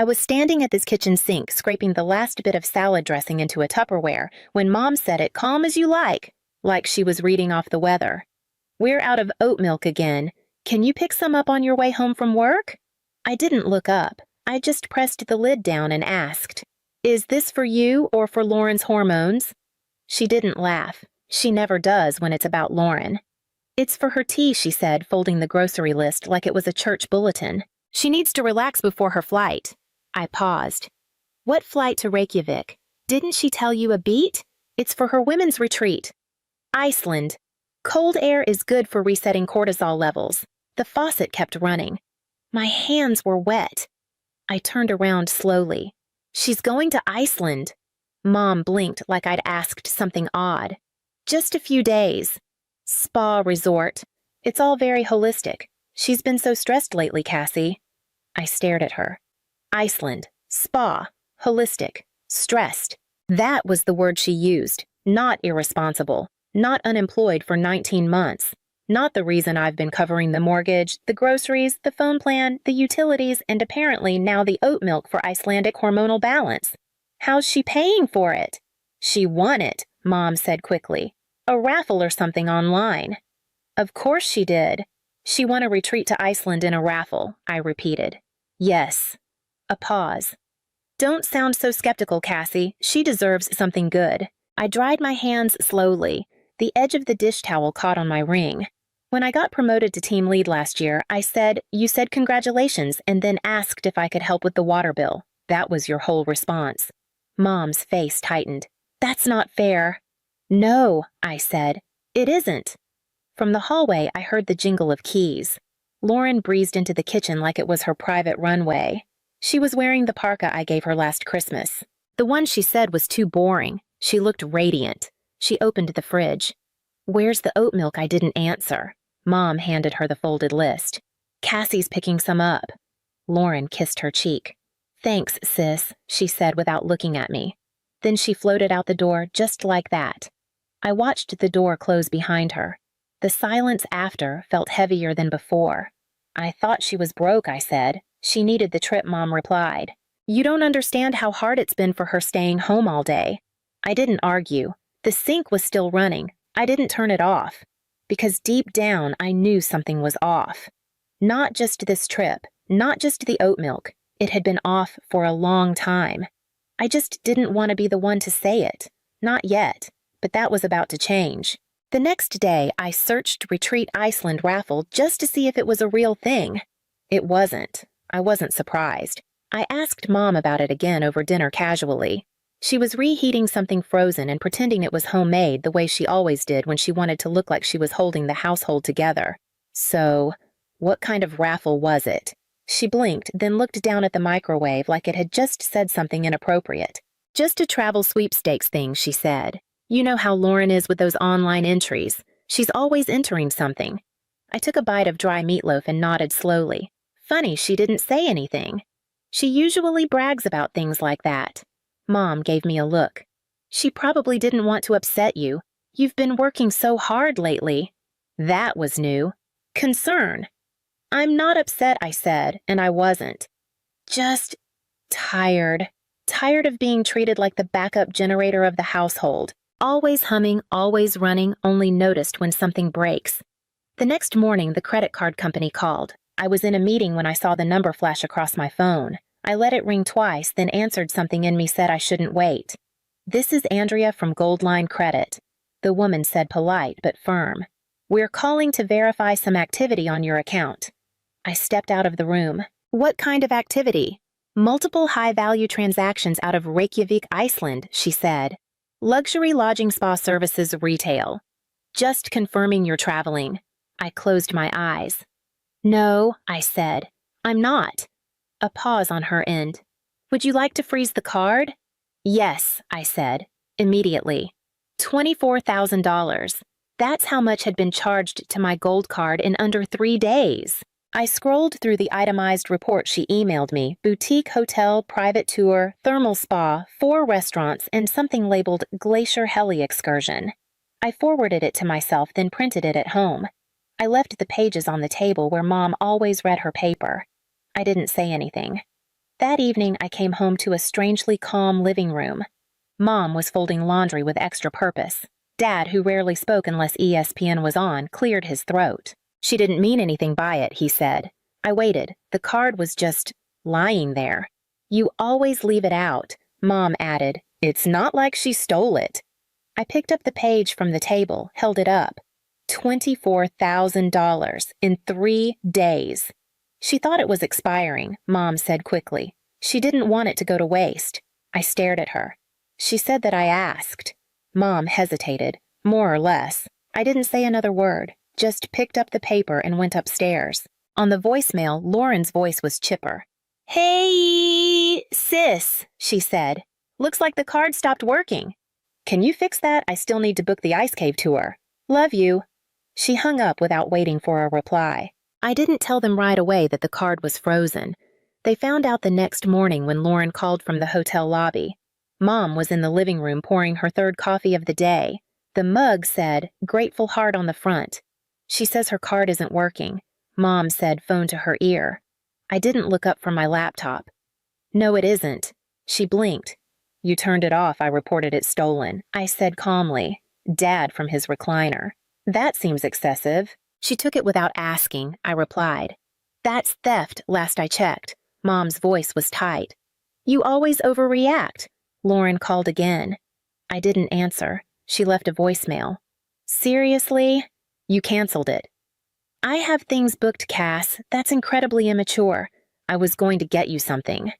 I was standing at this kitchen sink, scraping the last bit of salad dressing into a Tupperware, when Mom said it calm as you like she was reading off the weather. "We're out of oat milk again. Can you pick some up on your way home from work?" I didn't look up. I just pressed the lid down and asked, "Is this for you or for Lauren's hormones?" She didn't laugh. She never does when it's about Lauren. "It's for her tea," she said, folding the grocery list like it was a church bulletin. "She needs to relax before her flight." I paused. "What flight to Reykjavik? Didn't she tell you a beat? It's for her women's retreat." "Iceland. Cold air is good for resetting cortisol levels." The faucet kept running. My hands were wet. I turned around slowly. "She's going to Iceland." Mom blinked like I'd asked something odd. "Just a few days. Spa resort. It's all very holistic. She's been so stressed lately, Cassie." I stared at her. Iceland, spa, holistic, stressed. That was the word she used. Not irresponsible. Not unemployed for 19 months. Not the reason I've been covering the mortgage, the groceries, the phone plan, the utilities, and apparently now the oat milk for Icelandic hormonal balance. "How's she paying for it?" "She won it," Mom said quickly. "A raffle or something online." "Of course she did." "She won a retreat to Iceland in a raffle," I repeated. "Yes." A pause. "Don't sound so skeptical, Cassie. She deserves something good." I dried my hands slowly. The edge of the dish towel caught on my ring. "When I got promoted to team lead last year, you said congratulations, and then asked if I could help with the water bill. That was your whole response." Mom's face tightened. "That's not fair." "No," I said. "It isn't." From the hallway, I heard the jingle of keys. Lauren breezed into the kitchen like it was her private runway. She was wearing the parka I gave her last Christmas. The one she said was too boring. She looked radiant. She opened the fridge. "Where's the oat milk?" I didn't answer. Mom handed her the folded list. "Cassie's picking some up." Lauren kissed her cheek. "Thanks, sis," she said without looking at me. Then she floated out the door just like that. I watched the door close behind her. The silence after felt heavier than before. "I thought she was broke," I said. "She needed the trip," Mom replied. "You don't understand how hard it's been for her staying home all day." I didn't argue. The sink was still running. I didn't turn it off. Because deep down, I knew something was off. Not just this trip, not just the oat milk. It had been off for a long time. I just didn't want to be the one to say it. Not yet, but that was about to change. The next day, I searched Retreat Iceland raffle just to see if it was a real thing. It wasn't. I wasn't surprised. I asked Mom about it again over dinner casually. She was reheating something frozen and pretending it was homemade the way she always did when she wanted to look like she was holding the household together. So, what kind of raffle was it? She blinked, then looked down at the microwave like it had just said something inappropriate. "Just a travel sweepstakes thing," she said. "You know how Lauren is with those online entries. She's always entering something." I took a bite of dry meatloaf and nodded slowly. Funny she didn't say anything. She usually brags about things like that. Mom gave me a look. "She probably didn't want to upset you. You've been working so hard lately." That was new. Concern. "I'm not upset," I said, and I wasn't. Just tired. Tired of being treated like the backup generator of the household. Always humming, always running, only noticed when something breaks. The next morning, the credit card company called. I was in a meeting when I saw the number flash across my phone. I let it ring twice, then answered. Something in me said I shouldn't wait. "This is Andrea from Goldline Credit." The woman said, polite but firm. "We're calling to verify some activity on your account." I stepped out of the room. "What kind of activity?" "Multiple high-value transactions out of Reykjavik, Iceland," she said. "Luxury lodging spa services retail." "Just confirming you're traveling." I closed my eyes. "No," I said. "I'm not." A pause on her end. "Would you like to freeze the card?" "Yes," I said, immediately. $24,000. That's how much had been charged to my gold card in under 3 days. I scrolled through the itemized report she emailed me: boutique hotel, private tour, thermal spa, 4 restaurants, and something labeled Glacier Heli Excursion. I forwarded it to myself, then printed it at home. I left the pages on the table where Mom always read her paper. I didn't say anything. That evening, I came home to a strangely calm living room. Mom was folding laundry with extra purpose. Dad, who rarely spoke unless ESPN was on, cleared his throat. She didn't mean anything by it, he said. I waited. The card was just lying there. You always leave it out, Mom added. It's not like she stole it. I picked up the page from the table, held it up. $24,000 in 3 days. She thought it was expiring, Mom said quickly. She didn't want it to go to waste. I stared at her. She said that I asked. Mom hesitated, more or less. I didn't say another word, just picked up the paper and went upstairs. On the voicemail, Lauren's voice was chipper. Hey, sis, she said. Looks like the card stopped working. Can you fix that? I still need to book the ice cave tour. Love you. She hung up without waiting for a reply. I didn't tell them right away that the card was frozen. They found out the next morning when Lauren called from the hotel lobby. Mom was in the living room pouring her third coffee of the day. The mug said, Grateful Heart on the front. She says her card isn't working. Mom said, phone to her ear. I didn't look up from my laptop. No, it isn't. She blinked. You turned it off, I reported it stolen. I said calmly. Dad from his recliner. That seems excessive. She took it without asking, I replied. That's theft, last I checked. Mom's voice was tight. You always overreact. Lauren called again. I didn't answer. She left a voicemail. Seriously? You canceled it. I have things booked, Cass. That's incredibly immature. I was going to get you something.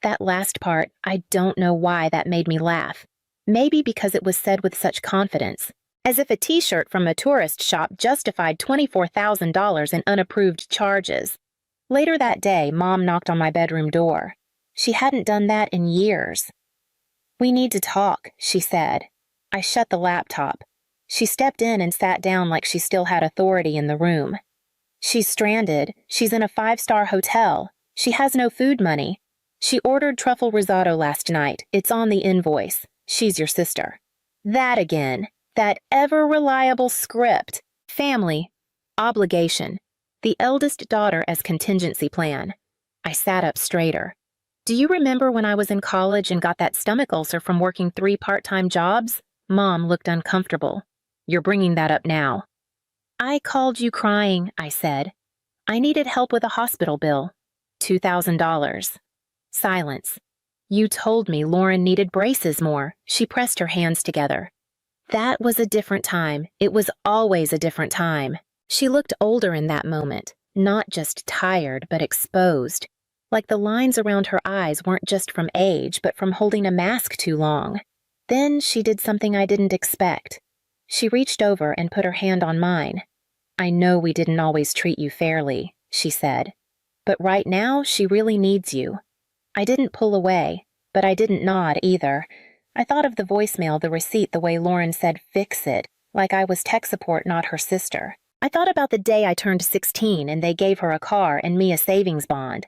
That last part, I don't know why that made me laugh. Maybe because it was said with such confidence. As if a t-shirt from a tourist shop justified $24,000 in unapproved charges. Later that day, Mom knocked on my bedroom door. She hadn't done that in years. We need to talk, she said. I shut the laptop. She stepped in and sat down like she still had authority in the room. She's stranded. She's in a 5-star hotel. She has no food money. She ordered truffle risotto last night. It's on the invoice. She's your sister. That again. That ever-reliable script. Family. Obligation. The eldest daughter as contingency plan. I sat up straighter. Do you remember when I was in college and got that stomach ulcer from working 3 part-time jobs? Mom looked uncomfortable. You're bringing that up now. I called you crying, I said. I needed help with a hospital bill. $2,000. Silence. You told me Lauren needed braces more. She pressed her hands together. That was a different time. It was always a different time. She looked older in that moment, not just tired, but exposed. Like the lines around her eyes weren't just from age, but from holding a mask too long. Then she did something I didn't expect. She reached over and put her hand on mine. I know we didn't always treat you fairly, she said. But right now, she really needs you. I didn't pull away, but I didn't nod either. I thought of the voicemail, the receipt, the way Lauren said, fix it, like I was tech support, not her sister. I thought about the day I turned 16 and they gave her a car and me a savings bond.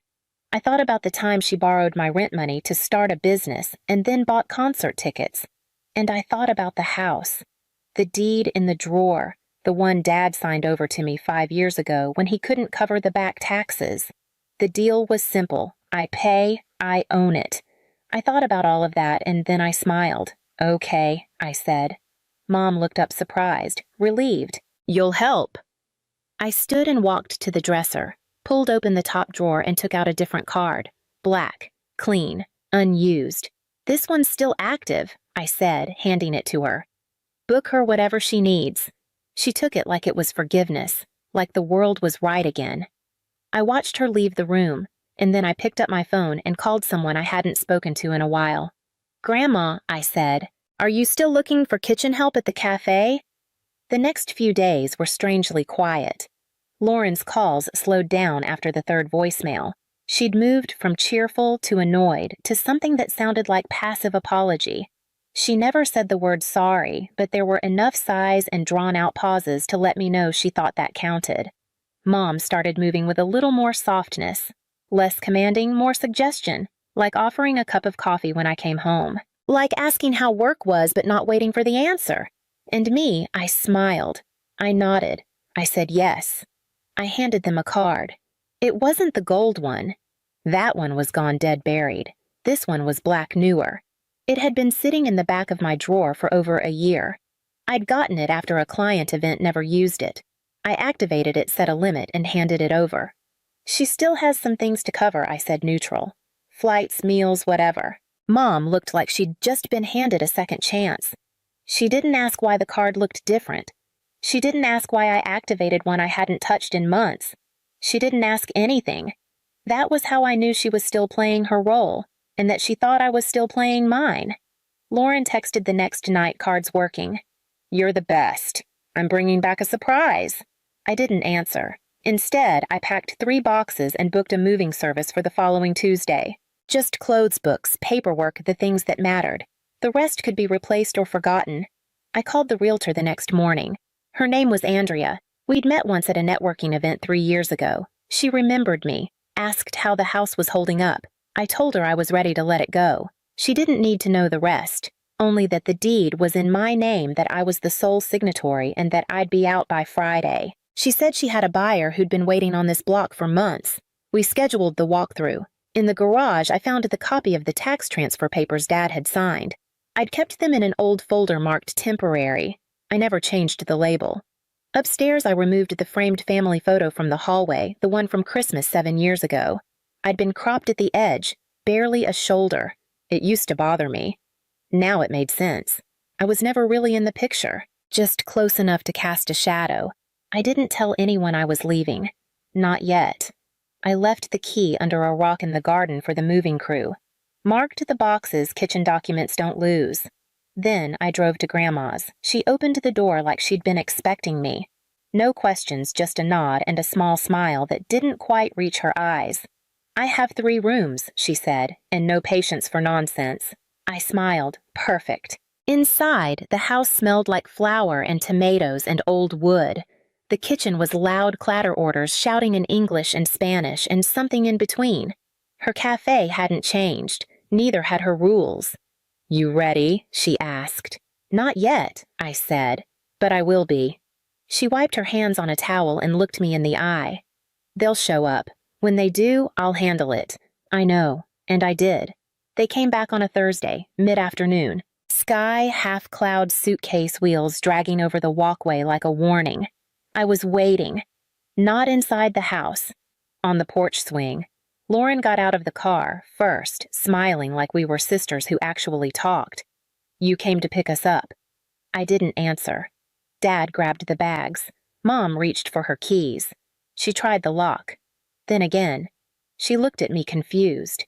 I thought about the time she borrowed my rent money to start a business and then bought concert tickets. And I thought about the house, the deed in the drawer, the one Dad signed over to me 5 years ago when he couldn't cover the back taxes. The deal was simple. I pay, I own it. I thought about all of that and then I smiled. Okay, I said. Mom looked up surprised, relieved. You'll help. I stood and walked to the dresser, pulled open the top drawer and took out a different card. Black, clean, unused. This one's still active, I said, handing it to her. Book her whatever she needs. She took it like it was forgiveness, like the world was right again. I watched her leave the room, and then I picked up my phone and called someone I hadn't spoken to in a while. Grandma, I said, are you still looking for kitchen help at the cafe? The next few days were strangely quiet. Lauren's calls slowed down after the third voicemail. She'd moved from cheerful to annoyed to something that sounded like passive apology. She never said the word sorry, but there were enough sighs and drawn-out pauses to let me know she thought that counted. Mom started moving with a little more softness. Less commanding, more suggestion, like offering a cup of coffee when I came home. Like asking how work was but not waiting for the answer. And me, I smiled. I nodded. I said yes. I handed them a card. It wasn't the gold one. That one was gone dead buried. This one was black newer. It had been sitting in the back of my drawer for over a year. I'd gotten it after a client event never used it. I activated it, set a limit, and handed it over. She still has some things to cover, I said neutral. Flights, meals, whatever. Mom looked like she'd just been handed a second chance. She didn't ask why the card looked different. She didn't ask why I activated one I hadn't touched in months. She didn't ask anything. That was how I knew she was still playing her role, and that she thought I was still playing mine. Lauren texted the next night, cards working. "You're the best. I'm bringing back a surprise." I didn't answer. Instead, I packed 3 boxes and booked a moving service for the following Tuesday. Just clothes, books, paperwork, the things that mattered. The rest could be replaced or forgotten. I called the realtor the next morning. Her name was Andrea. We'd met once at a networking event 3 years ago. She remembered me, asked how the house was holding up. I told her I was ready to let it go. She didn't need to know the rest, only that the deed was in my name, that I was the sole signatory, and that I'd be out by Friday. She said she had a buyer who'd been waiting on this block for months. We scheduled the walkthrough. In the garage, I found the copy of the tax transfer papers Dad had signed. I'd kept them in an old folder marked temporary. I never changed the label. Upstairs, I removed the framed family photo from the hallway, the one from Christmas 7 years ago. I'd been cropped at the edge, barely a shoulder. It used to bother me. Now it made sense. I was never really in the picture, just close enough to cast a shadow. I didn't tell anyone I was leaving. Not yet. I left the key under a rock in the garden for the moving crew. Marked the boxes kitchen documents don't lose. Then I drove to Grandma's. She opened the door like she'd been expecting me. No questions, just a nod and a small smile that didn't quite reach her eyes. "I have 3 rooms," she said, "and no patience for nonsense." I smiled. Perfect. Inside, the house smelled like flour and tomatoes and old wood. The kitchen was loud clatter orders shouting in English and Spanish and something in between. Her cafe hadn't changed. Neither had her rules. "You ready?" she asked. "Not yet," I said, "but I will be." She wiped her hands on a towel and looked me in the eye. "They'll show up. When they do, I'll handle it." I know, and I did. They came back on a Thursday, mid-afternoon. Sky, half-cloud suitcase wheels dragging over the walkway like a warning. I was waiting. Not inside the house. On the porch swing. Lauren got out of the car, first, smiling like we were sisters who actually talked. "You came to pick us up." I didn't answer. Dad grabbed the bags. Mom reached for her keys. She tried the lock. Then again. She looked at me confused.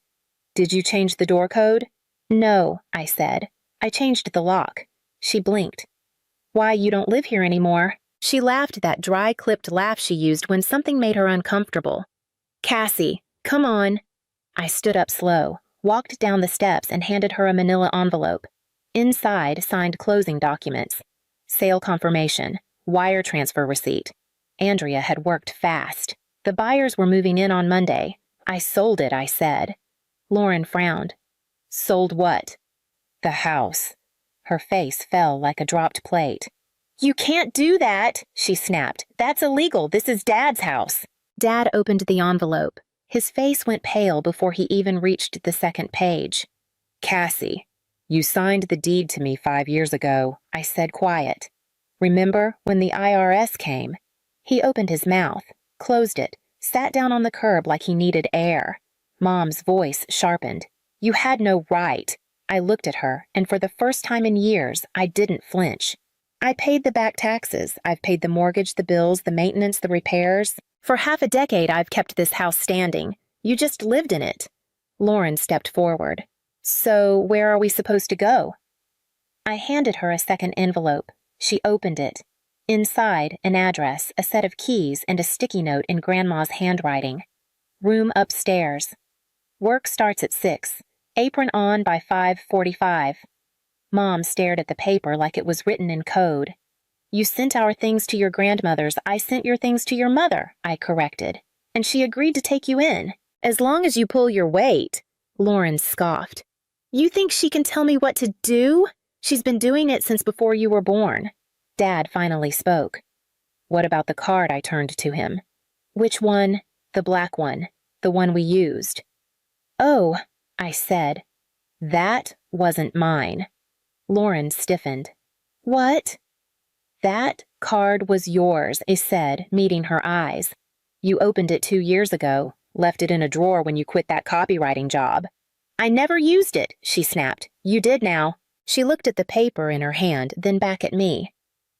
"Did you change the door code?" "No," I said. "I changed the lock." She blinked. "Why, you don't live here anymore." She laughed, that dry, clipped laugh she used when something made her uncomfortable. "Cassie, come on." I stood up slow, walked down the steps, and handed her a manila envelope. Inside, signed closing documents. Sale confirmation, wire transfer receipt. Andrea had worked fast. The buyers were moving in on Monday. "I sold it," I said. Lauren frowned. "Sold what?" "The house." Her face fell like a dropped plate. "You can't do that," she snapped. "That's illegal. This is Dad's house." Dad opened the envelope. His face went pale before he even reached the second page. "Cassie, you signed the deed to me 5 years ago," I said quiet. "Remember when the IRS came?" He opened his mouth, closed it, sat down on the curb like he needed air. Mom's voice sharpened. "You had no right." I looked at her, and for the first time in years, I didn't flinch. "I paid the back taxes. I've paid the mortgage, the bills, the maintenance, the repairs. For half a decade, I've kept this house standing. You just lived in it." Lauren stepped forward. "So where are we supposed to go?" I handed her a second envelope. She opened it. Inside, an address, a set of keys, and a sticky note in Grandma's handwriting. "Room upstairs. Work starts at 6. Apron on by 5:45. Mom stared at the paper like it was written in code. "You sent our things to your grandmother's. I sent your things to your mother," I corrected. "And she agreed to take you in. As long as you pull your weight." Lauren scoffed. "You think she can tell me what to do? She's been doing it since before you were born." Dad finally spoke. "What about the card?" I turned to him. "Which one?" "The black one. The one we used." Oh, I said. That wasn't mine. Lauren stiffened. What? That card was yours, I said, meeting her eyes. You opened it 2 years ago, left it in a drawer when you quit that copywriting job. I never used it, she snapped. You did now. She looked at the paper in her hand, then back at me.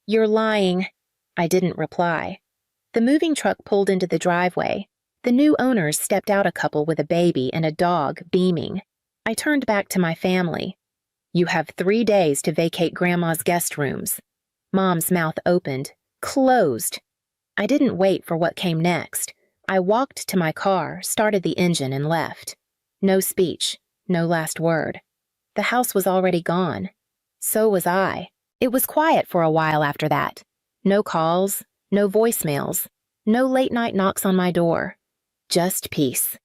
You're lying. I didn't reply. The moving truck pulled into the driveway. The new owners stepped out, a couple with a baby and a dog, beaming. I turned back to my family. You have 3 days to vacate Grandma's guest rooms. Mom's mouth opened, closed. I didn't wait for what came next. I walked to my car, started the engine, and left. No speech, no last word. The house was already gone. So was I. It was quiet for a while after that. No calls, no voicemails, no late-night knocks on my door. Just peace.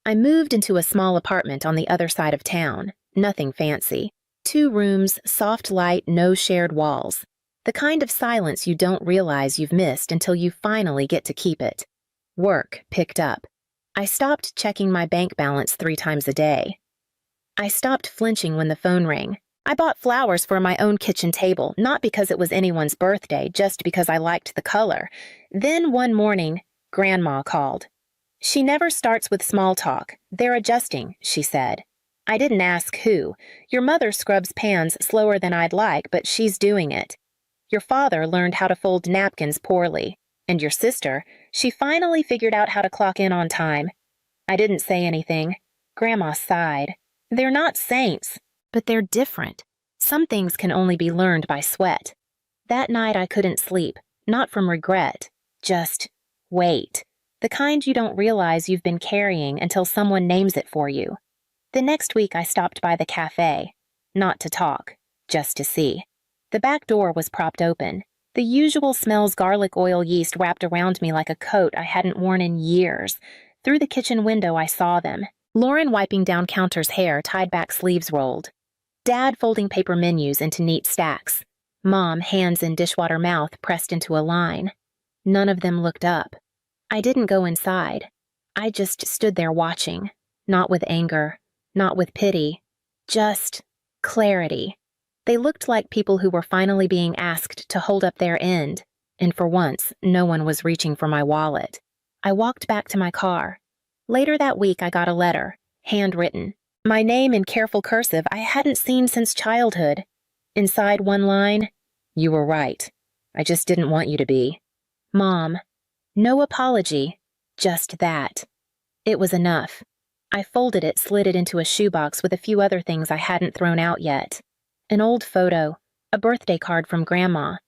I moved into a small apartment on the other side of town. Nothing fancy. 2 rooms, soft light, no shared walls. The kind of silence you don't realize you've missed until you finally get to keep it. Work picked up. I stopped checking my bank balance 3 times a day. I stopped flinching when the phone rang. I bought flowers for my own kitchen table, not because it was anyone's birthday, just because I liked the color. Then one morning, Grandma called. She never starts with small talk. They're adjusting, she said. I didn't ask who. Your mother scrubs pans slower than I'd like, but she's doing it. Your father learned how to fold napkins poorly. And your sister, she finally figured out how to clock in on time. I didn't say anything. Grandma sighed. They're not saints, but they're different. Some things can only be learned by sweat. That night I couldn't sleep, not from regret, just weight. The kind you don't realize you've been carrying until someone names it for you. The next week I stopped by the cafe, not to talk, just to see. The back door was propped open. The usual smells garlic oil yeast wrapped around me like a coat I hadn't worn in years. Through the kitchen window I saw them. Lauren wiping down Counter's hair, tied back sleeves rolled. Dad folding paper menus into neat stacks. Mom, hands in dishwater mouth, pressed into a line. None of them looked up. I didn't go inside. I just stood there watching, not with anger, not with pity, just clarity. They looked like people who were finally being asked to hold up their end, and for once, no one was reaching for my wallet. I walked back to my car. Later that week, I got a letter, handwritten. My name in careful cursive I hadn't seen since childhood. Inside one line, "You were right. I just didn't want you to be." Mom. No apology, just that. It was enough. I folded it, slid it into a shoebox with a few other things I hadn't thrown out yet. An old photo, a birthday card from Grandma,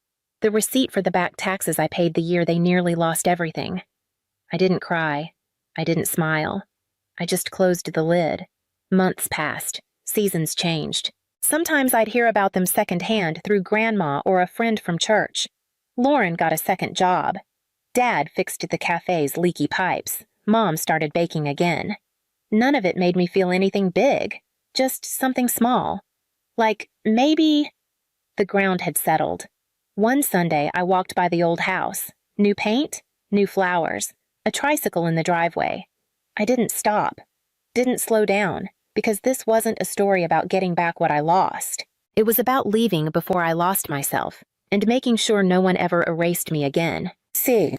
the receipt for the back taxes I paid the year they nearly lost everything. I didn't cry. I didn't smile. I just closed the lid. Months passed. Seasons changed. Sometimes I'd hear about them secondhand through Grandma or a friend from church. Lauren got a second job. Dad fixed the cafe's leaky pipes. Mom started baking again. None of it made me feel anything big, just something small. Like, maybe... The ground had settled. One Sunday, I walked by the old house. New paint, new flowers, a tricycle in the driveway. I didn't stop, didn't slow down, because this wasn't a story about getting back what I lost. It was about leaving before I lost myself, and making sure no one ever erased me again. See.